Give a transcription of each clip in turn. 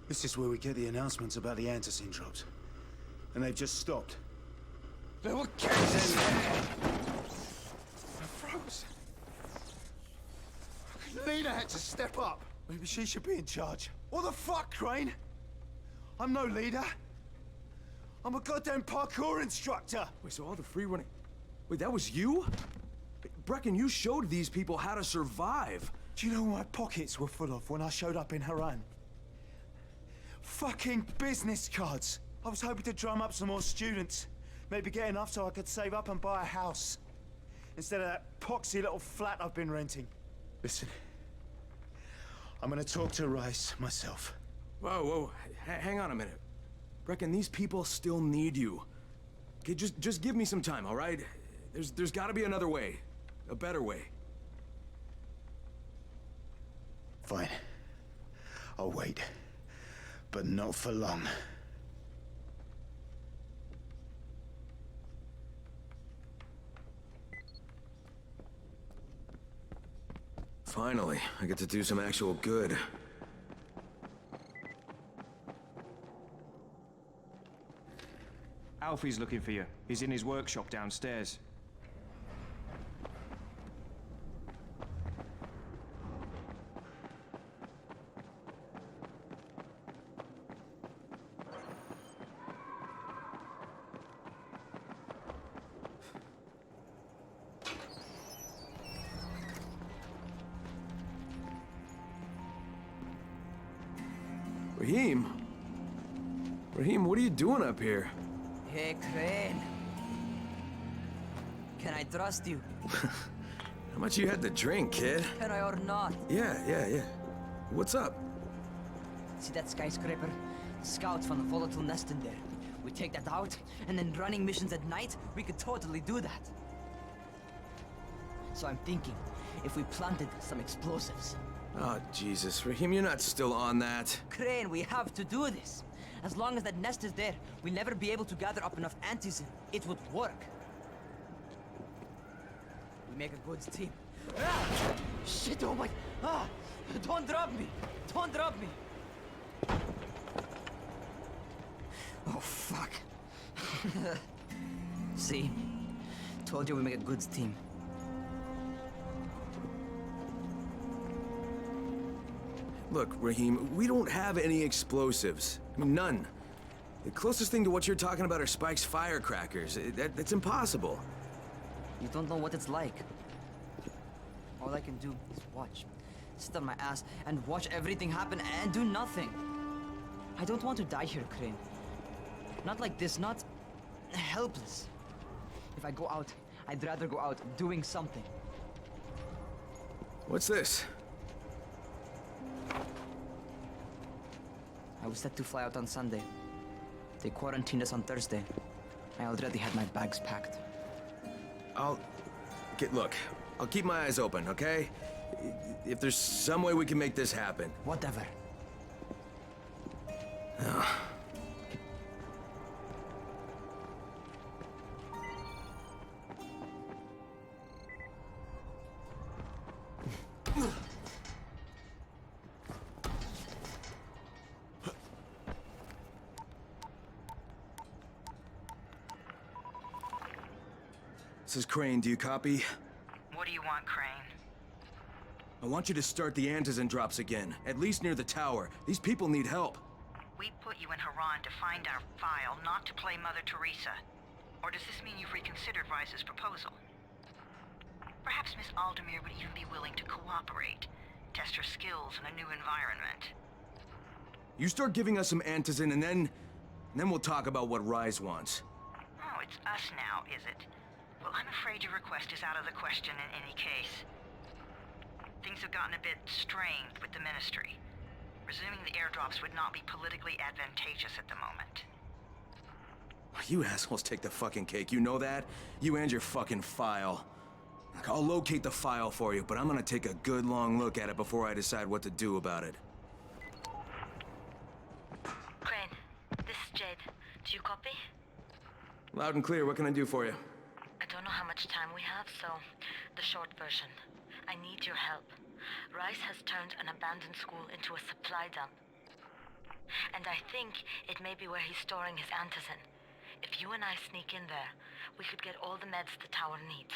This is where we get the announcements about the antizin drops. And they've just stopped. There were kids in there! I froze. Lena had to step up. Maybe she should be in charge. What the fuck, Crane? I'm no leader. I'm a goddamn parkour instructor. Wait, so all the free running... Wait, that was you? Brecken, you showed these people how to survive. Do you know what my pockets were full of when I showed up in Haran? Fucking business cards. I was hoping to drum up some more students. Maybe get enough so I could save up and buy a house. Instead of that poxy little flat I've been renting. Listen. I'm gonna talk to Rice myself. Whoa, hang on a minute. Brecken, these people still need you. Okay, just give me some time, all right? There's gotta be another way. A better way. Fine. I'll wait. But not for long. Finally, I get to do some actual good. Alfie's looking for you. He's in his workshop downstairs. Rahim? Rahim, what are you doing up here? Hey, Crane. Can I trust you? How much you had to drink, kid? Can I or not? Yeah. What's up? See that skyscraper? Scouts found a volatile nest in there. We take that out, and then running missions at night, we could totally do that. So I'm thinking, if we planted some explosives. Oh, Jesus. Rahim, you're not still on that. Crane, we have to do this. As long as that nest is there, we'll never be able to gather up enough antizin. It would work. We make a good team. Ah! Shit, oh my... Ah! Don't drop me! Don't drop me! Oh, fuck. See? Told you we make a good team. Look, Rahim, we don't have any explosives. I mean, none. The closest thing to what you're talking about are Spike's firecrackers. That's impossible. You don't know what it's like. All I can do is watch. Sit on my ass and watch everything happen and do nothing. I don't want to die here, Crane. Not like this, not helpless. If I go out, I'd rather go out doing something. What's this? I was set to fly out on Sunday. They quarantined us on Thursday. I already had my bags packed. Look, I'll keep my eyes open, okay? If there's some way we can make this happen. Whatever. This is Crane, do you copy? What do you want, Crane? I want you to start the antizin drops again, at least near the tower. These people need help. We put you in Haran to find our file, not to play Mother Teresa. Or does this mean you've reconsidered Rice's proposal? Perhaps Miss Aldemir would even be willing to cooperate, test her skills in a new environment. You start giving us some antizin and then we'll talk about what Rise wants. Oh, it's us now, is it? Well, I'm afraid your request is out of the question in any case. Things have gotten a bit strained with the Ministry. Resuming the airdrops would not be politically advantageous at the moment. You assholes take the fucking cake, you know that? You and your fucking file. Look, I'll locate the file for you, but I'm gonna take a good long look at it before I decide what to do about it. Crane, this is Jade. Do you copy? Loud and clear, what can I do for you? I don't know how much time we have, so the short version. I need your help. Rice has turned an abandoned school into a supply dump. And I think it may be where he's storing his antizin. If you and I sneak in there, we could get all the meds the tower needs.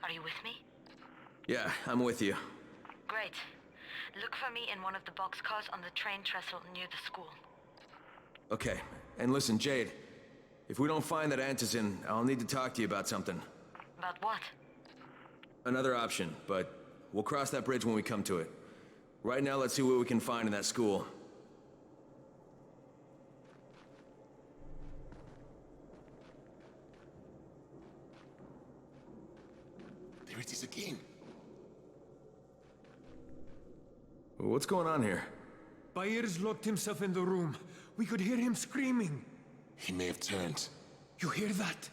Are you with me? Yeah, I'm with you. Great. Look for me in one of the boxcars on the train trestle near the school. Okay, and listen, Jade. If we don't find that antizin, I'll need to talk to you about something. About what? Another option, but we'll cross that bridge when we come to it. Right now, let's see what we can find in that school. There it is again. What's going on here? Byers locked himself in the room. We could hear him screaming. He may have turned. You hear that?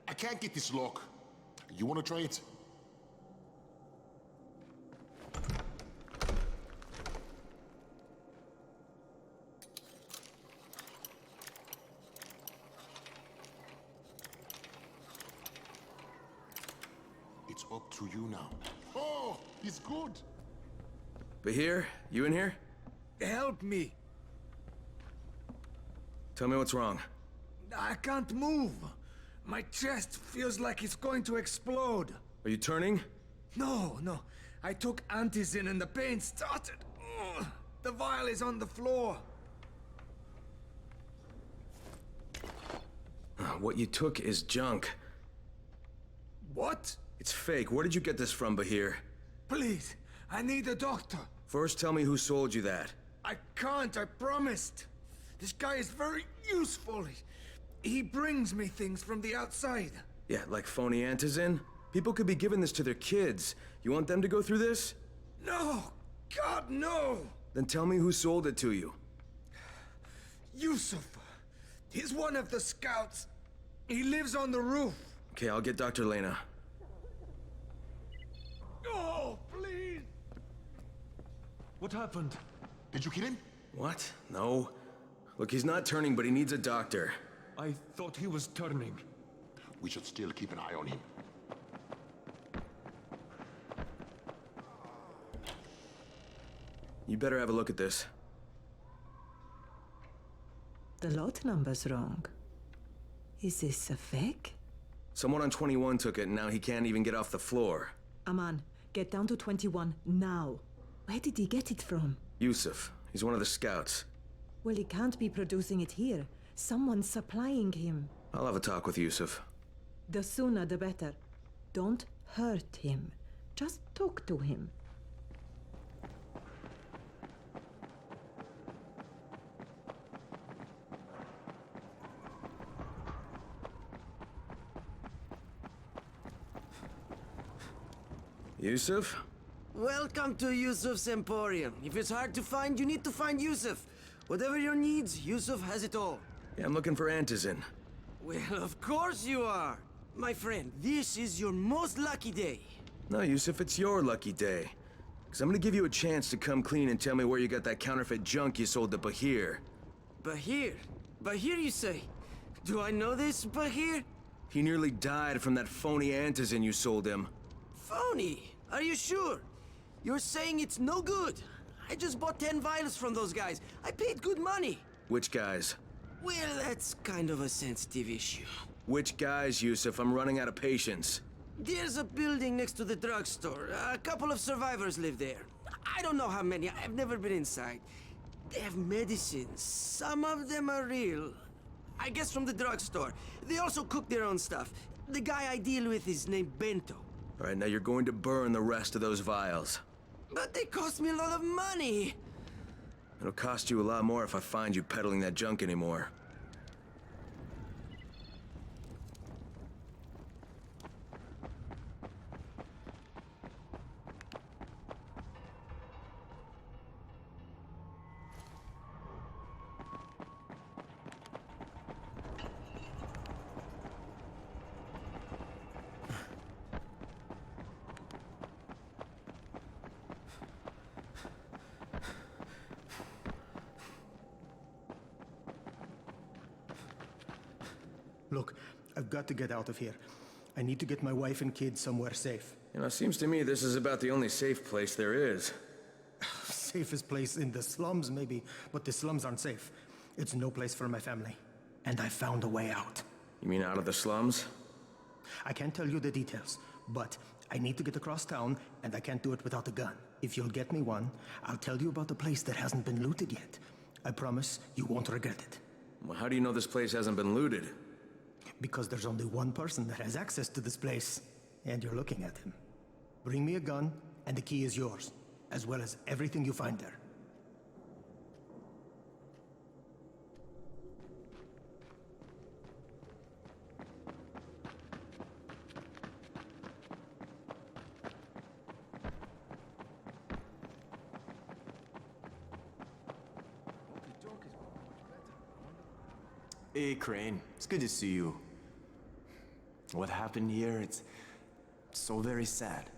I can't get this lock. You wanna try it? It's up to you now. Oh, he's good. Bahir, you in here? Help me. Tell me what's wrong. I can't move. My chest feels like it's going to explode. Are you turning? No. I took antizin and the pain started. Ugh. The vial is on the floor. What you took is junk. What? It's fake. Where did you get this from, Bahir? Please, I need a doctor. First, tell me who sold you that. I can't, I promised. This guy is very useful. He brings me things from the outside. Yeah, like phony antizin? People could be giving this to their kids. You want them to go through this? No! God, no! Then tell me who sold it to you. Yusuf. He's one of the scouts. He lives on the roof. Okay, I'll get Dr. Lena. Oh, please! What happened? Did you kill him? What? No. Look, he's not turning, but he needs a doctor. I thought he was turning. We should still keep an eye on him. You better have a look at this. The lot number's wrong. Is this a fake? Someone on 21 took it, and now he can't even get off the floor. Aman, get down to 21 now. Where did he get it from? Yusuf. He's one of the scouts. Well, he can't be producing it here. Someone's supplying him. I'll have a talk with Yusuf. The sooner the better. Don't hurt him. Just talk to him. Yusuf? Welcome to Yusuf's Emporium. If it's hard to find, you need to find Yusuf. Whatever your needs, Yusuf has it all. Yeah, I'm looking for antizin. Well, of course you are. My friend, this is your most lucky day. No, Yusuf, it's your lucky day. Because I'm gonna give you a chance to come clean and tell me where you got that counterfeit junk you sold to Bahir. Bahir? Bahir, you say? Do I know this Bahir? He nearly died from that phony antizin you sold him. Phony? Are you sure? You're saying it's no good? I just bought 10 vials from those guys. I paid good money. Which guys? Well, that's kind of a sensitive issue. Which guys, Yusuf? I'm running out of patience. There's a building next to the drugstore. A couple of survivors live there. I don't know how many. I've never been inside. They have medicines. Some of them are real. I guess from the drugstore. They also cook their own stuff. The guy I deal with is named Bento. All right, now you're going to burn the rest of those vials. But they cost me a lot of money. It'll cost you a lot more if I find you peddling that junk anymore. Look, I've got to get out of here. I need to get my wife and kids somewhere safe. You know, it seems to me this is about the only safe place there is. safest place in the slums, maybe, but the slums aren't safe. It's no place for my family. And I found a way out. You mean out of the slums? I can't tell you the details, but I need to get across town, and I can't do it without a gun. If you'll get me one, I'll tell you about the place that hasn't been looted yet. I promise you won't regret it. Well, how do you know this place hasn't been looted? Because there's only one person that has access to this place, and you're looking at him. Bring me a gun, and the key is yours, as well as everything you find there. Hey, Crane. It's good to see you. What happened here, it's so very sad.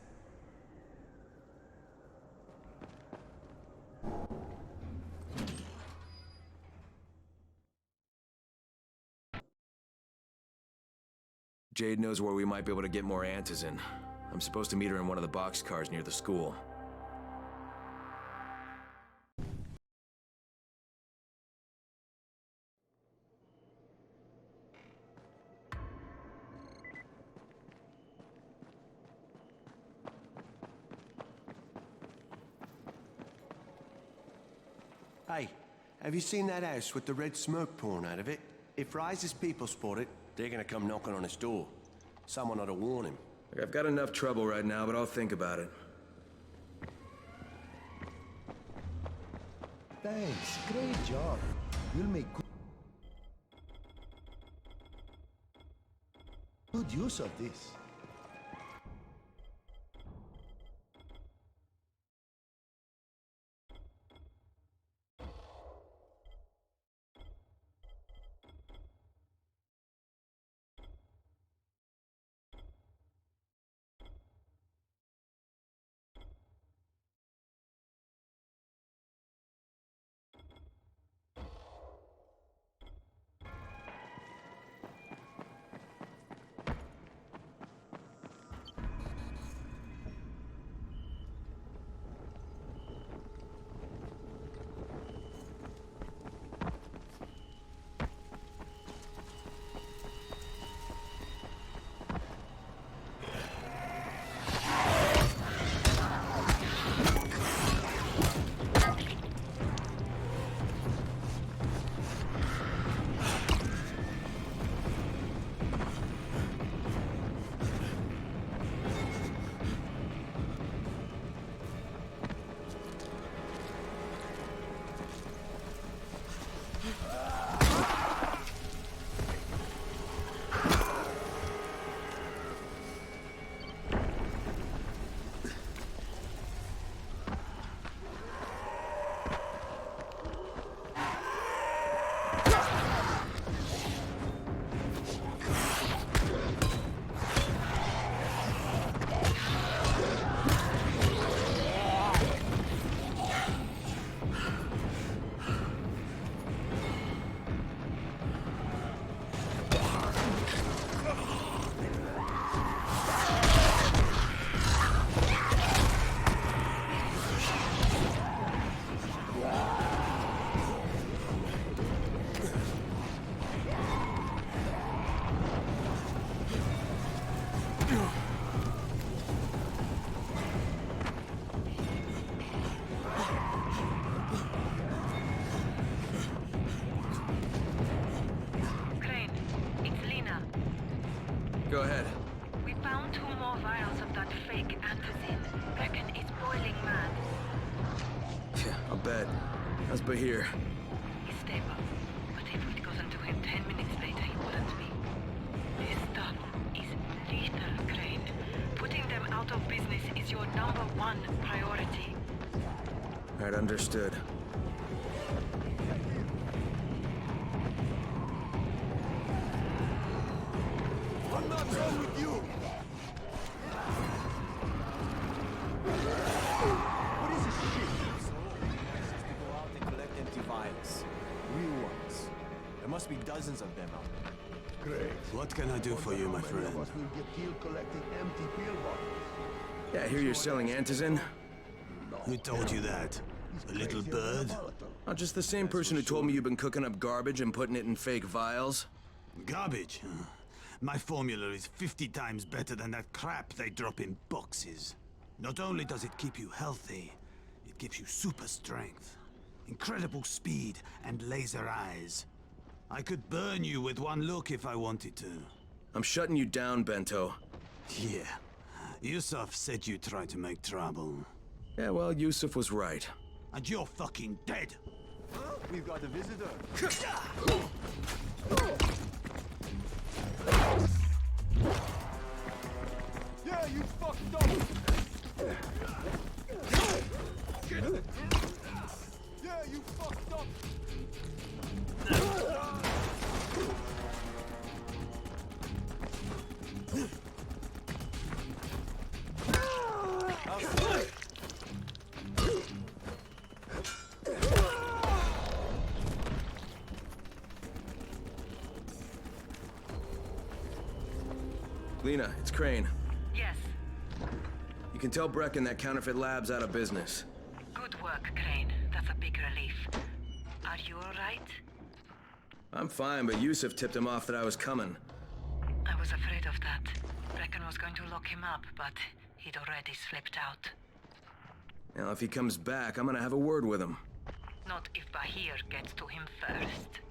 Jade knows where we might be able to get more antizin. I'm supposed to meet her in one of the boxcars near the school. Hey, have you seen that house with the red smoke pouring out of it? If Rise's people spot it, they're gonna come knocking on his door. Someone ought to warn him. Look, I've got enough trouble right now, but I'll think about it. Thanks, great job. You'll make good use of this. Go ahead. We found 2 more vials of that fake antizin. Reckon it's boiling mad. Yeah, I'll bet. How's Bahir? He's stable. But if it goes into him 10 minutes later, he wouldn't be. This stuff is lethal, Crane. Putting them out of business is your #1 priority. Alright, understood. I'm not done with you! What is this shit? To go out and collect empty vials. Real ones. There must be dozens of them out there. Great. What can I do for you, my friend? Many of us will get killed collecting empty pill bottles. Yeah, I hear you're selling antizin? Who told you that? A little bird? Not just the same person who told me you've been cooking up garbage and putting it in fake vials? Garbage, huh? My formula is 50 times better than that crap they drop in boxes. Not only does it keep you healthy, it gives you super strength, incredible speed, and laser eyes. I could burn you with one look if I wanted to. I'm shutting you down, Bento. Yeah. Yusuf said you tried to make trouble. Yeah, well, Yusuf was right. And you're fucking dead! We've got a visitor. Yeah, you fucked up! Yeah, you fucked up! Lena, it's Crane. Yes. You can tell Brecken that Counterfeit Lab's out of business. Good work, Crane. That's a big relief. Are you alright? I'm fine, but Yusuf tipped him off that I was coming. I was afraid of that. Brecken was going to lock him up, but he'd already slipped out. Now, if he comes back, I'm gonna have a word with him. Not if Bahir gets to him first.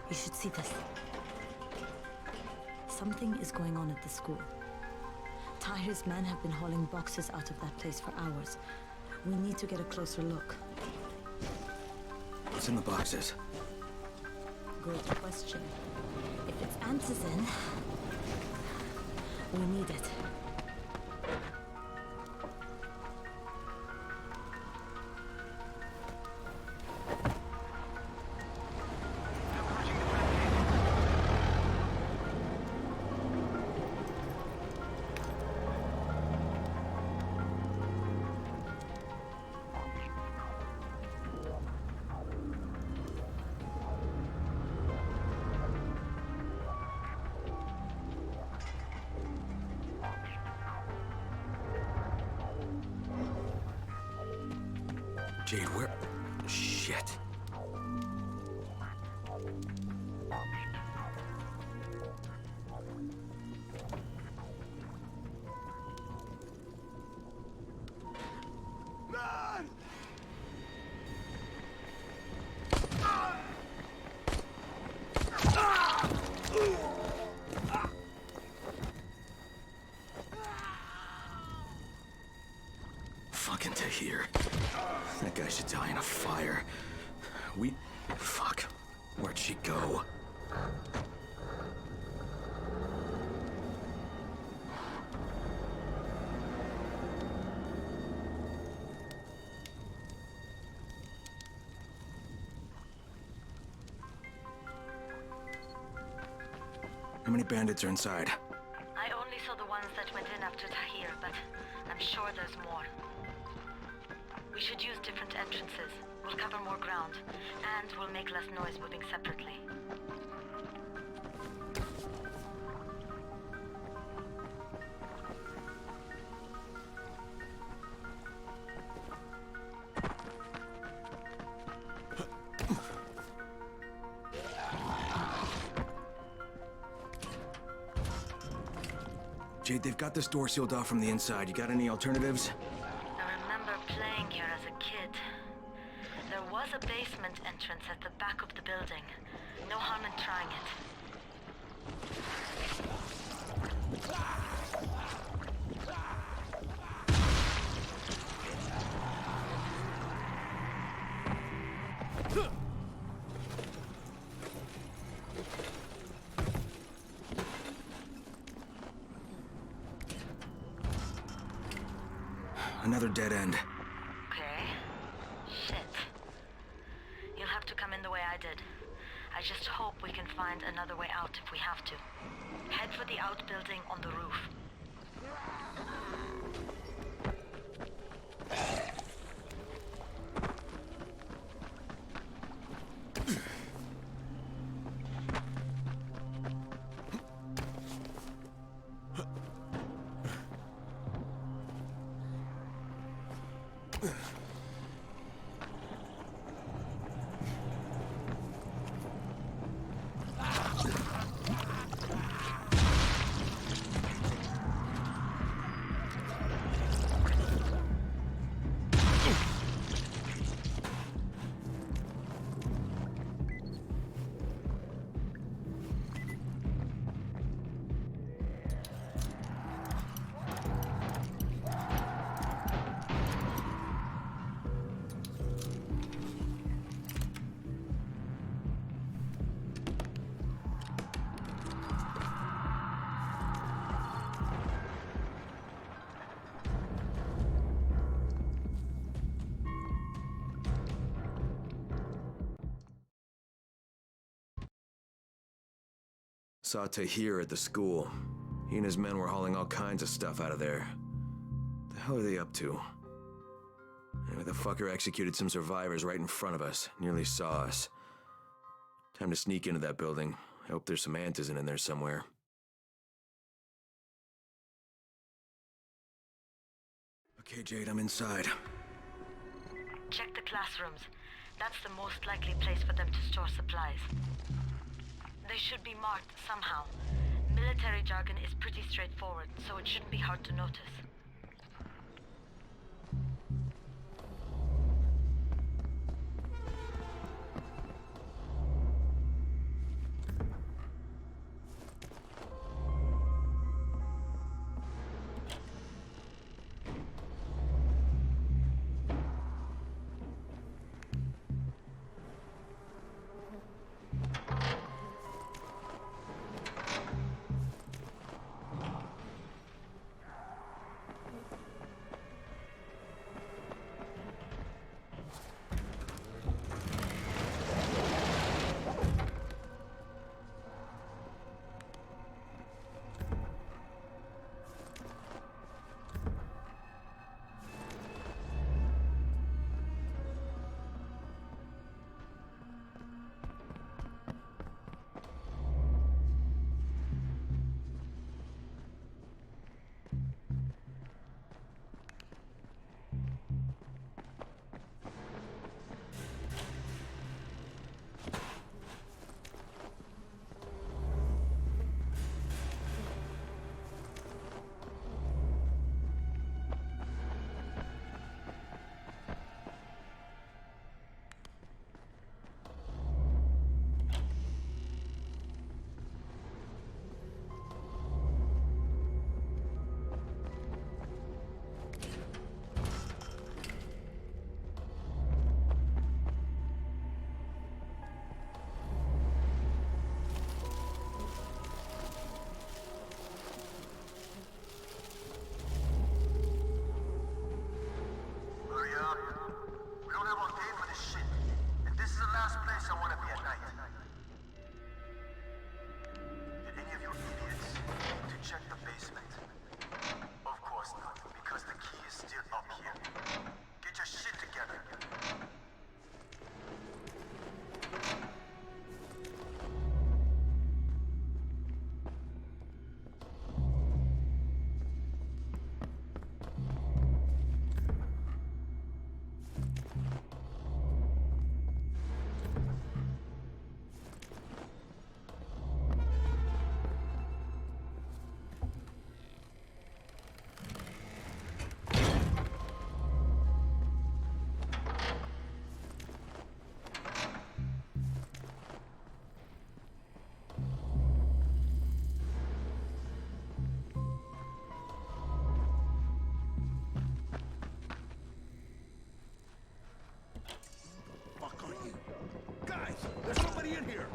You should see this. Something is going on at the school. Tahir's men have been hauling boxes out of that place for hours. We need to get a closer look. What's in the boxes? Good question. If it's antizin, we need it. Jade, where? Shit. Fucking Tahir. That guy should die in a fire. Fuck. Where'd she go? How many bandits are inside? I only saw the ones that went in after Tahir, but I'm sure there's more. We should use different entrances. We'll cover more ground, and we'll make less noise moving separately. Jade, they've got this door sealed off from the inside. You got any alternatives? I remember playing here as a kid. There was a basement entrance at the back of the building. No harm in trying it. Another dead end. Okay. Shit. You'll have to come in the way I did. I just hope we can find another way out if we have to. Head for the outbuilding on the roof. Saw Tahir at the school. He and his men were hauling all kinds of stuff out of there. The hell are they up to? Anyway, the fucker executed some survivors right in front of us. Nearly saw us. Time to sneak into that building. I hope there's some antizin in there somewhere. Okay, Jade, I'm inside. Check the classrooms. That's the most likely place for them to store supplies. They should be marked somehow. Military jargon is pretty straightforward, so it shouldn't be hard to notice. place I want to be at night. Did any of you idiots need to check the basement? Of course not, because the key is still up here. Get your shit together. Guys, there's somebody in here!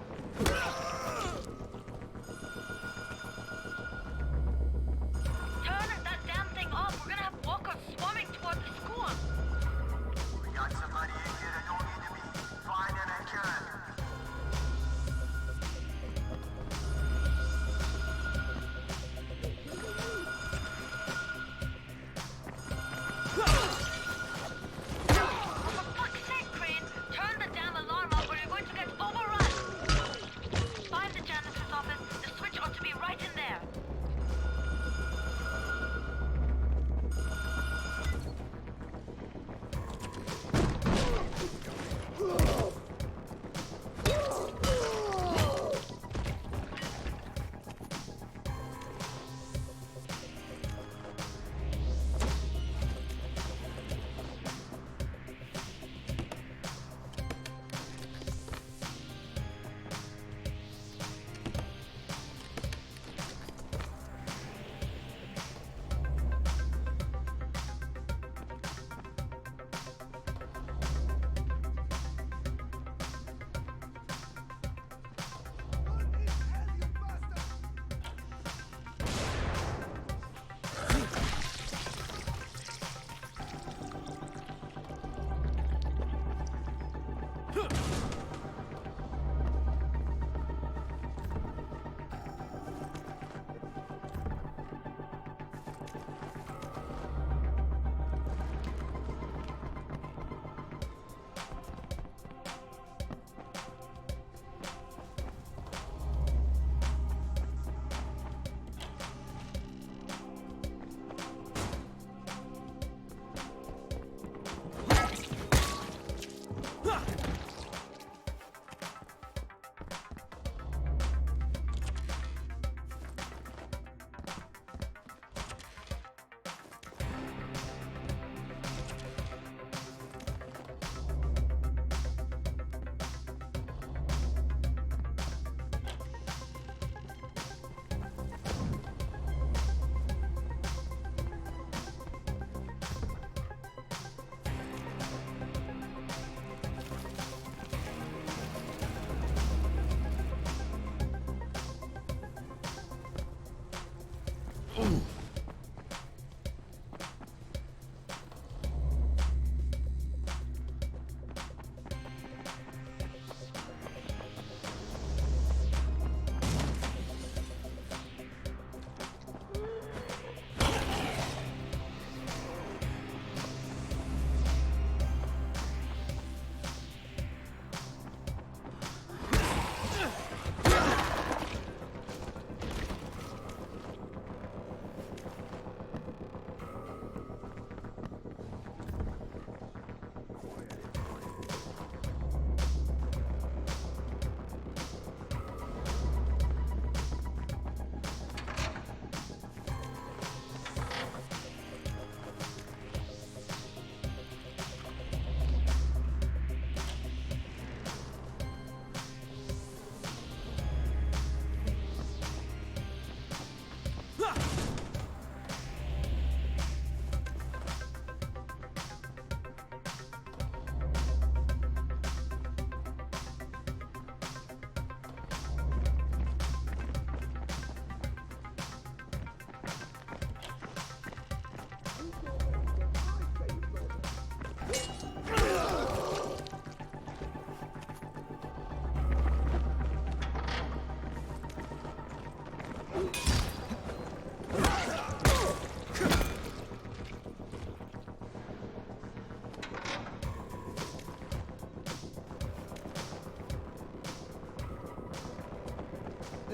Turn that damn thing off. We're gonna have walkers swarming toward the school. We got somebody in here that don't need to be. Find them and kill them. For fuck's sake, Crane, turn the damn alarm off or you're going to get overrun. Find the janitor's office. The switch ought to be right in there.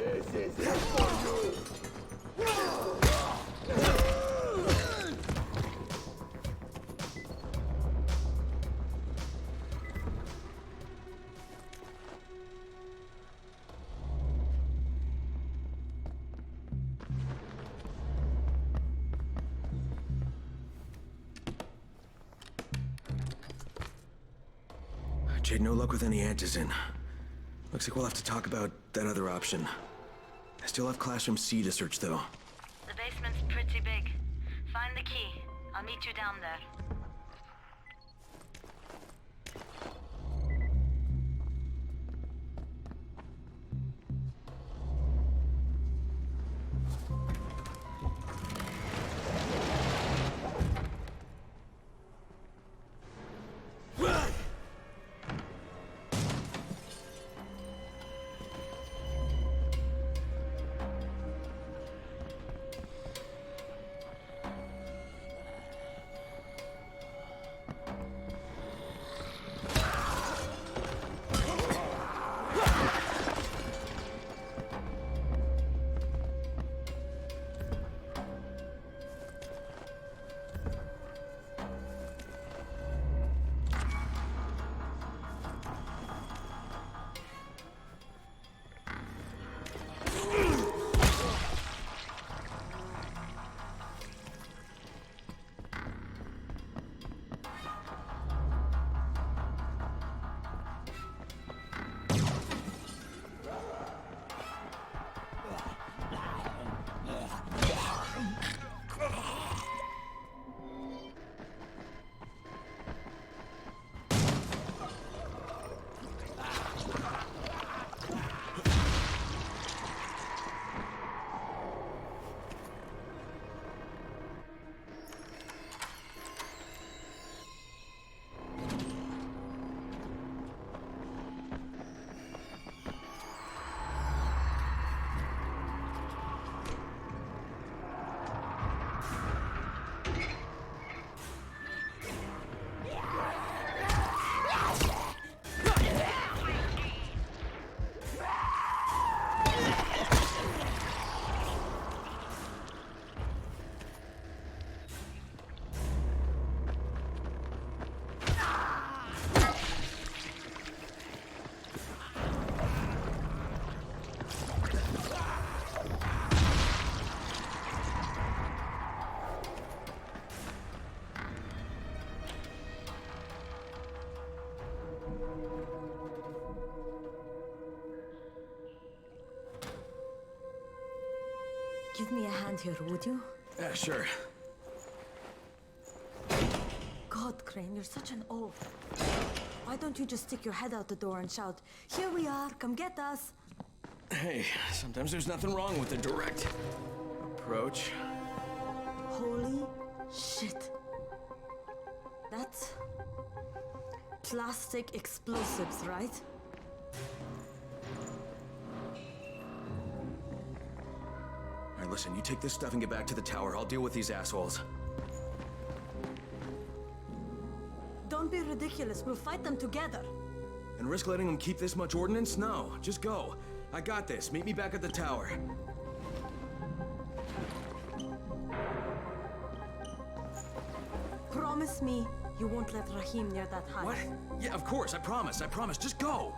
This is it for you! Jade, no luck with any Antizin. Looks like we'll have to talk about that other option. I still have Classroom C to search, though. The basement's pretty big. Find the key. I'll meet you down there. Give me a hand here, would you? Yeah, sure. God, Crane, you're such an oaf. Why don't you just stick your head out the door and shout, "Here we are, come get us"? Hey, sometimes there's nothing wrong with a direct approach. Holy shit. That's plastic explosives, right? All right, listen, you take this stuff and get back to the tower. I'll deal with these assholes. Don't be ridiculous. We'll fight them together. And risk letting them keep this much ordnance? No, just go. I got this. Meet me back at the tower. Promise me you won't let Rahim near that hive. What? Yeah, of course. I promise. I promise. Just go.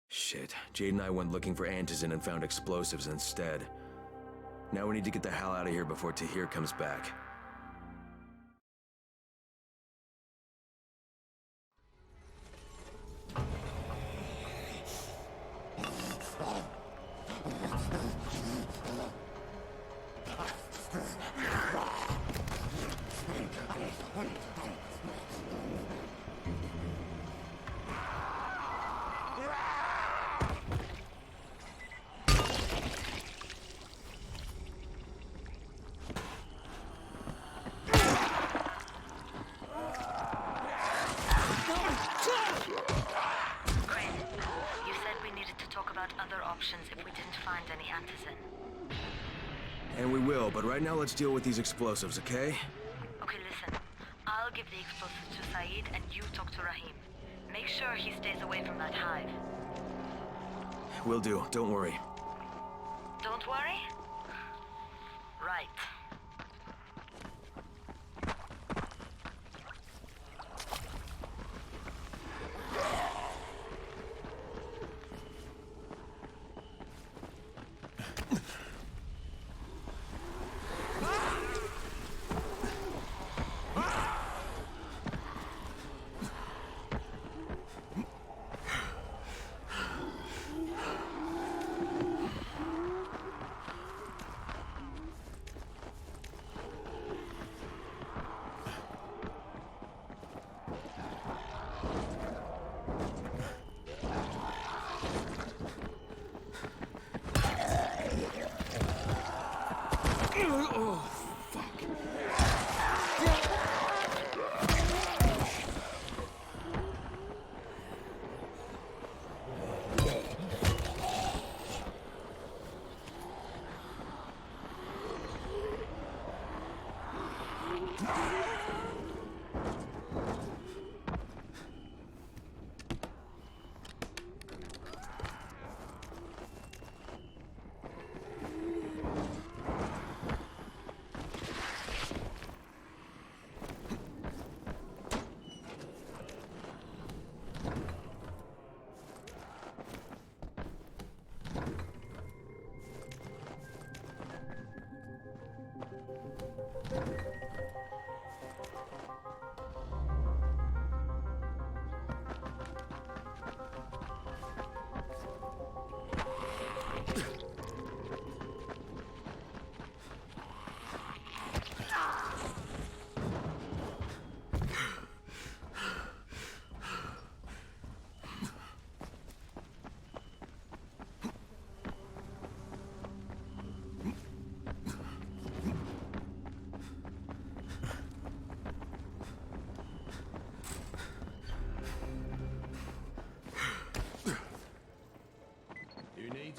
Shit. Jade and I went looking for Antizin and found explosives instead. Now we need to get the hell out of here before Tahir comes back. If we didn't find any antizin. And we will, but right now let's deal with these explosives, okay? Okay, listen. I'll give the explosives to Saeed and you talk to Rahim. Make sure he stays away from that hive. Will do, don't worry. Don't worry? Right.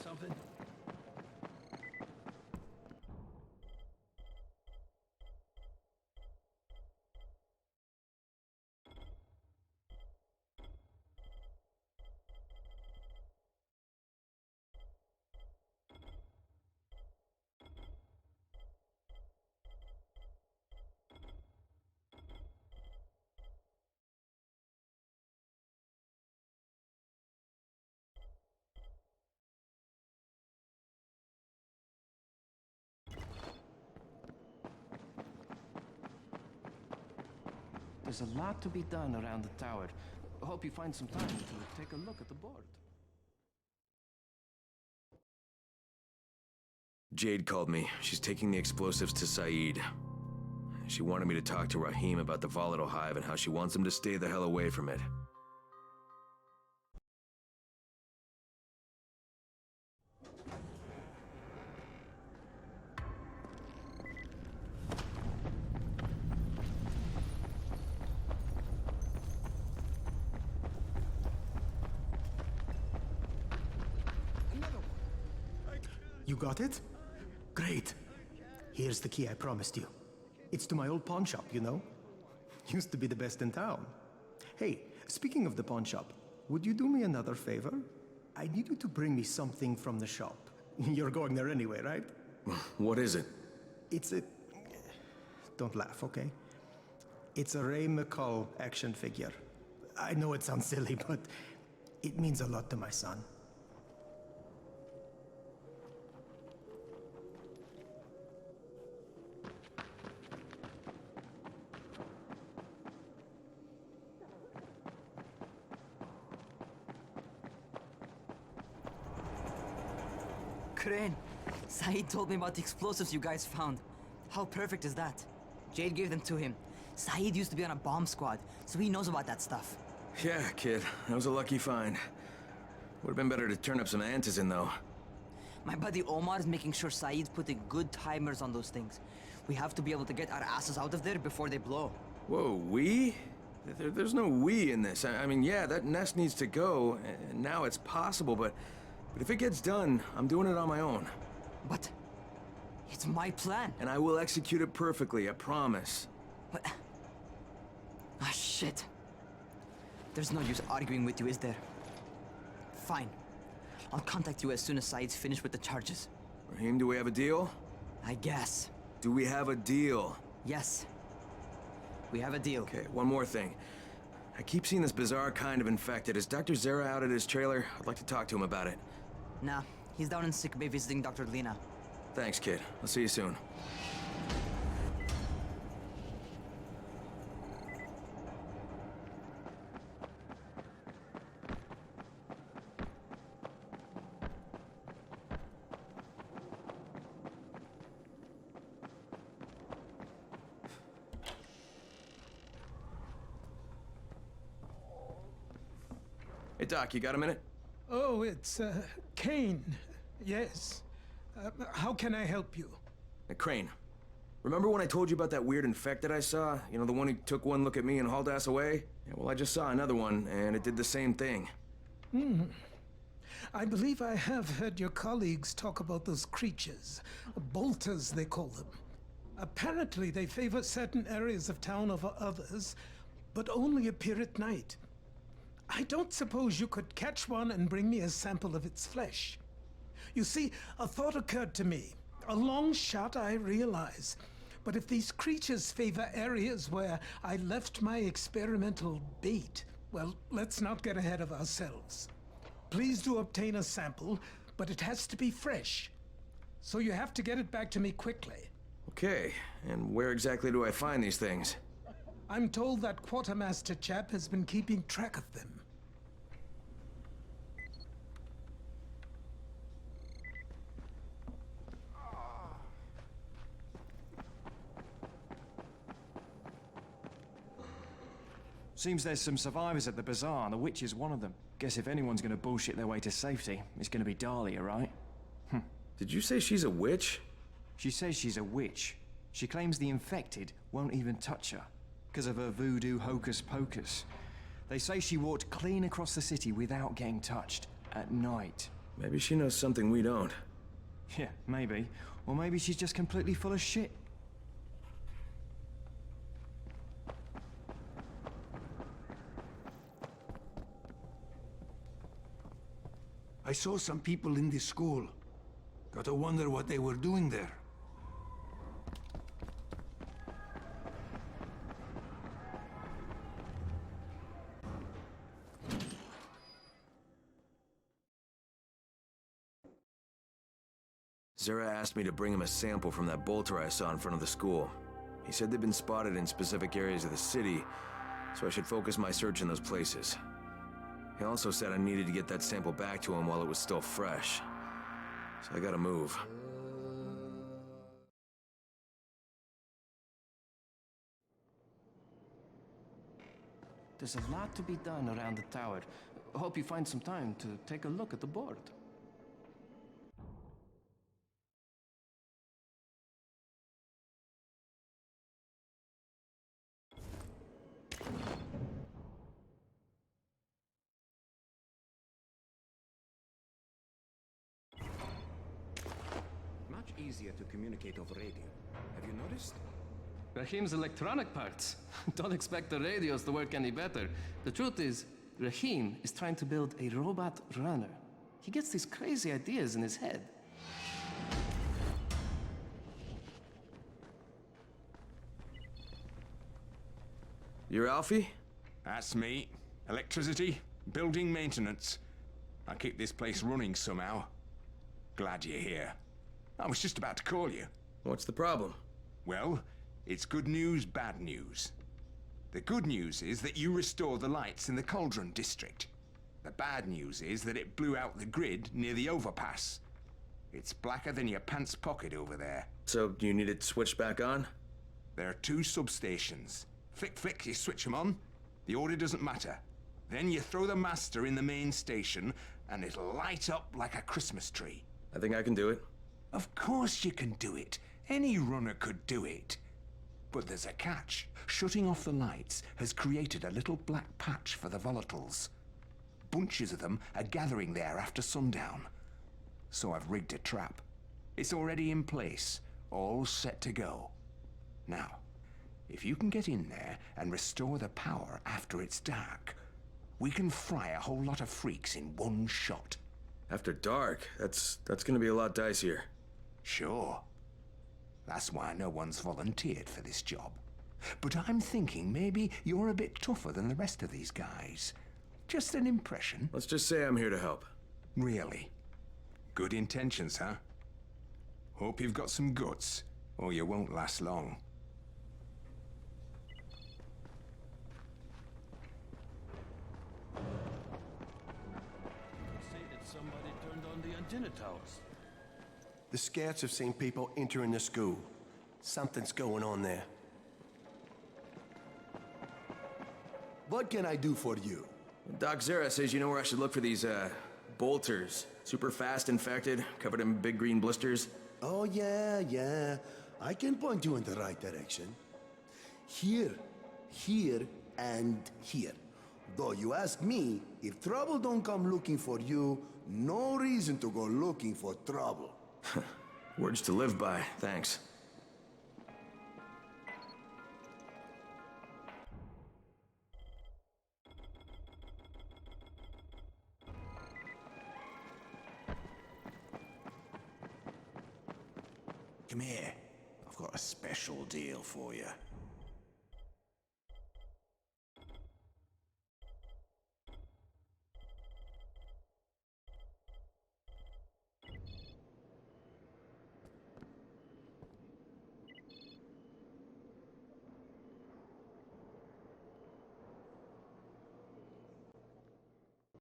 Something? There's a lot to be done around the tower. I hope you find some time to take a look at the board. Jade called me. She's taking the explosives to Saeed. She wanted me to talk to Rahim about the volatile hive and how she wants him to stay the hell away from it. You got it? Great. Here's the key I promised you. It's to my old pawn shop, you know? Used to be the best in town. Hey, speaking of the pawn shop, would you do me another favor? I need you to bring me something from the shop. You're going there anyway, right? What is it? It's a... Don't laugh, okay? It's a Ray McCall action figure. I know it sounds silly, but it means a lot to my son. Crane, Saeed told me about the explosives you guys found. How perfect is that? Jade gave them to him. Saeed used to be on a bomb squad, so he knows about that stuff. Yeah, kid. That was a lucky find. Would have been better to turn up some antizin, though. My buddy Omar is making sure Saeed's putting good timers on those things. We have to be able to get our asses out of there before they blow. Whoa, we? There's no we in this. I mean, yeah, that nest needs to go, and now it's possible, but if it gets done, I'm doing it on my own. But it's my plan. And I will execute it perfectly, I promise. But... ah, shit. There's no use arguing with you, is there? Fine. I'll contact you as soon as Saeed's finished with the charges. Raheem, do we have a deal? I guess. Do we have a deal? Yes. We have a deal. Okay, one more thing. I keep seeing this bizarre kind of infected. Is Dr. Zera out at his trailer? I'd like to talk to him about it. Nah, he's down in sick bay visiting Dr. Lena. Thanks, kid. I'll see you soon. Hey, Doc, you got a minute? Oh, it's, Kane. Yes. How can I help you? Crane, remember when I told you about that weird infected I saw? You know, the one who took one look at me and hauled ass away? Yeah, well, I just saw another one, and it did the same thing. I believe I have heard your colleagues talk about those creatures. Bolters, they call them. Apparently, they favor certain areas of town over others, but only appear at night. I don't suppose you could catch one and bring me a sample of its flesh. You see, a thought occurred to me. A long shot, I realize. But if these creatures favor areas where I left my experimental bait, well, let's not get ahead of ourselves. Please do obtain a sample, but it has to be fresh. So you have to get it back to me quickly. Okay, and where exactly do I find these things? I'm told that Quartermaster chap has been keeping track of them. Seems there's some survivors at the bazaar, and the witch is one of them. Guess if anyone's gonna bullshit their way to safety, it's gonna be Dahlia, right? Did you say she's a witch? She says she's a witch. She claims the infected won't even touch her, because of her voodoo hocus pocus. They say she walked clean across the city without getting touched, at night. Maybe she knows something we don't. Yeah, maybe. Or maybe she's just completely full of shit. I saw some people in this school. Gotta wonder what they were doing there. Zera asked me to bring him a sample from that bolter I saw in front of the school. He said they'd been spotted in specific areas of the city, so I should focus my search in those places. He also said I needed to get that sample back to him while it was still fresh. So I gotta move. There's a lot to be done around the tower. Hope you find some time to take a look at the board. Much easier to communicate over radio. Have you noticed? Rahim's electronic parts. Don't expect the radios to work any better. The truth is, Rahim is trying to build a robot runner. He gets these crazy ideas in his head. You're Alfie? That's me. Electricity, building maintenance. I keep this place running somehow. Glad you're here. I was just about to call you. What's the problem? Well, it's good news, bad news. The good news is that you restored the lights in the Cauldron district. The bad news is that it blew out the grid near the overpass. It's blacker than your pants pocket over there. So, you need it switched back on? There are 2 substations. Flick, you switch them on. The order doesn't matter. Then you throw the master in the main station, and it'll light up like a Christmas tree. I think I can do it. Of course you can do it. Any runner could do it. But there's a catch. Shutting off the lights has created a little black patch for the volatiles. Bunches of them are gathering there after sundown. So I've rigged a trap. It's already in place, all set to go. Now, if you can get in there and restore the power after it's dark, we can fry a whole lot of freaks in one shot. After dark? That's gonna be a lot dicier. Sure. That's why no one's volunteered for this job. But I'm thinking maybe you're a bit tougher than the rest of these guys. Just an impression. Let's just say I'm here to help. Really? Good intentions, huh? Hope you've got some guts, or you won't last long. Say that somebody turned on the antenna towers. The scouts have seen people entering the school. Something's going on there. What can I do for you? Doc Zera says you know where I should look for these, bolters. Super fast infected, covered in big green blisters. Oh, yeah. I can point you in the right direction. Here, and here. Though you ask me, if trouble don't come looking for you, no reason to go looking for trouble. Words to live by, thanks. Come here. I've got a special deal for you.